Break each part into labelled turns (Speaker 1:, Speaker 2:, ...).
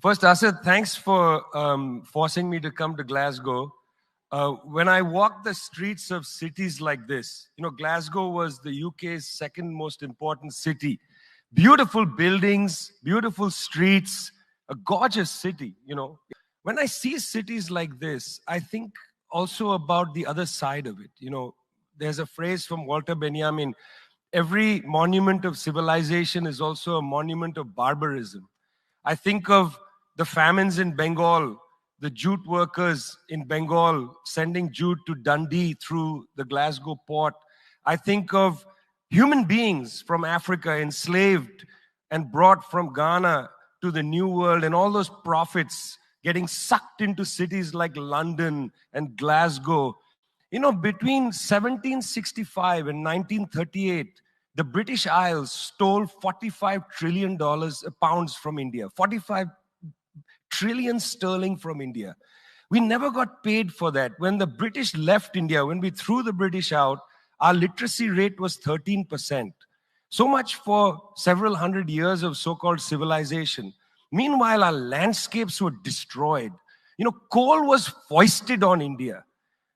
Speaker 1: First, Asad, thanks for forcing me to come to Glasgow. When I walk the streets of cities like this, you know, Glasgow was the UK's second most important city. Beautiful buildings, beautiful streets, a gorgeous city, you know. When I see cities like this, I think also about the other side of it. You know, there's a phrase from Walter Benjamin, every monument of civilization is also a monument of barbarism. I think of the famines in Bengal, the jute workers in Bengal sending jute to Dundee through the Glasgow port. I think of human beings from Africa enslaved and brought from Ghana to the New World, and all those prophets getting sucked into cities like London and Glasgow. You know, between 1765 and 1938, the British Isles stole $45 trillion pounds from India, 45 trillion sterling from India. We never got paid for that. When the British left India, when we threw the British out, our literacy rate was 13%. So much for several hundred years of so-called civilization. Meanwhile, our landscapes were destroyed. You know, coal was foisted on India.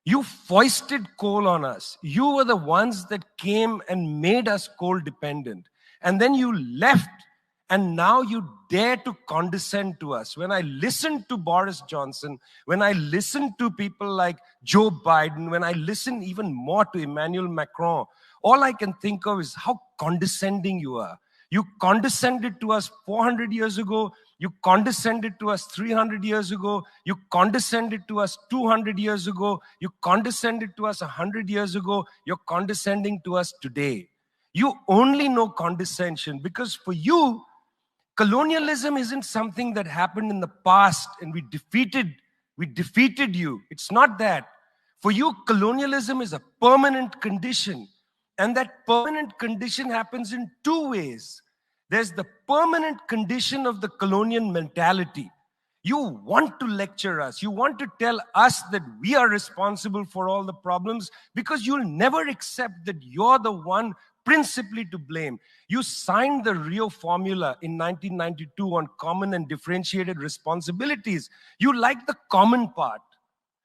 Speaker 1: You foisted coal on us. You were the ones that came and made us coal dependent. And then you left, and now you dare to condescend to us. When I listen to Boris Johnson, when I listen to people like Joe Biden, when I listen even more to Emmanuel Macron, all I can think of is how condescending you are. You condescended to us 400 years ago. You condescended to us 300 years ago. You condescended to us 200 years ago. You condescended to us 100 years ago. You're condescending to us today. You only know condescension because for you, colonialism isn't something that happened in the past and we defeated you. It's not that. For you, colonialism is a permanent condition. And that permanent condition happens in two ways. There's the permanent condition of the colonial mentality. You want to lecture us. You want to tell us that we are responsible for all the problems because you'll never accept that you're the one principally to blame. You signed the Rio Formula in 1992 on common and differentiated responsibilities. You like the common part.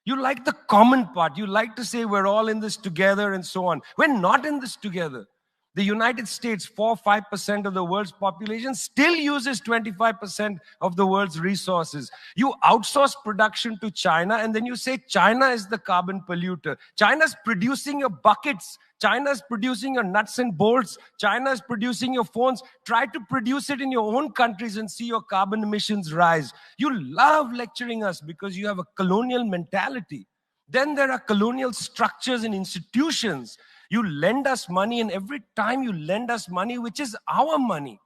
Speaker 1: You like the common part. You like to say we're all in this together and so on. We're not in this together. The United States, 4-5% of the world's population, still uses 25% of the world's resources. You outsource production to China, and then you say China is the carbon polluter. China's producing your buckets. China's producing your nuts and bolts. China's producing your phones. Try to produce it in your own countries and see your carbon emissions rise. You love lecturing us because you have a colonial mentality. Then there are colonial structures and institutions. You lend us money, and every time you lend us money, which is our money,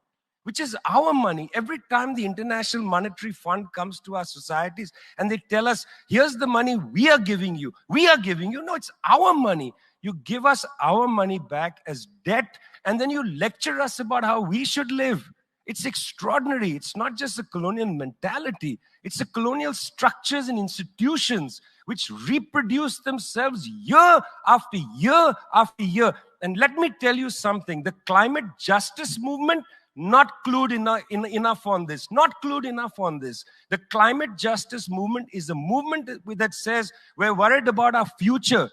Speaker 1: every time the International Monetary Fund comes to our societies and they tell us, here's the money we are giving you. No, it's our money. You give us our money back as debt, and then you lecture us about how we should live. It's extraordinary. It's not just a colonial mentality. It's a colonial structures and institutions which reproduce themselves year after year after year. And let me tell you something. The climate justice movement, not clued enough on this. Not clued enough on this. The climate justice movement is a movement that says we're worried about our future.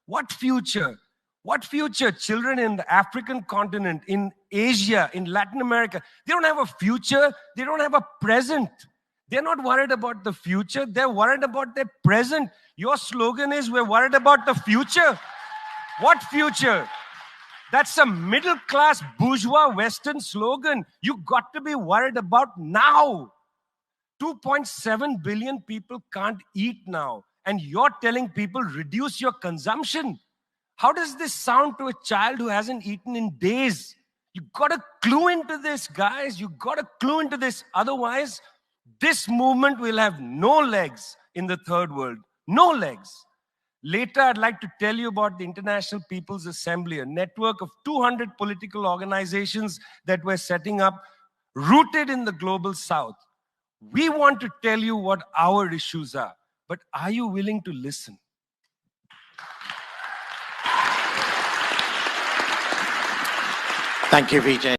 Speaker 1: What future? What future? Children in the African continent, in Asia, in Latin America, they don't have a future. They don't have a present. They're not worried about the future. They're worried about their present. Your slogan is, we're worried about the future. What future? That's a middle-class bourgeois Western slogan. You got to be worried about now. 2.7 billion people can't eat now. And you're telling people, reduce your consumption. How does this sound to a child who hasn't eaten in days? You got to clue into this, guys. You got to clue into this. Otherwise, this movement will have no legs in the third world. No legs. Later, I'd like to tell you about the International People's Assembly, a network of 200 political organizations that we're setting up, rooted in the global south. We want to tell you what our issues are, but are you willing to listen?
Speaker 2: Thank you, Vijay.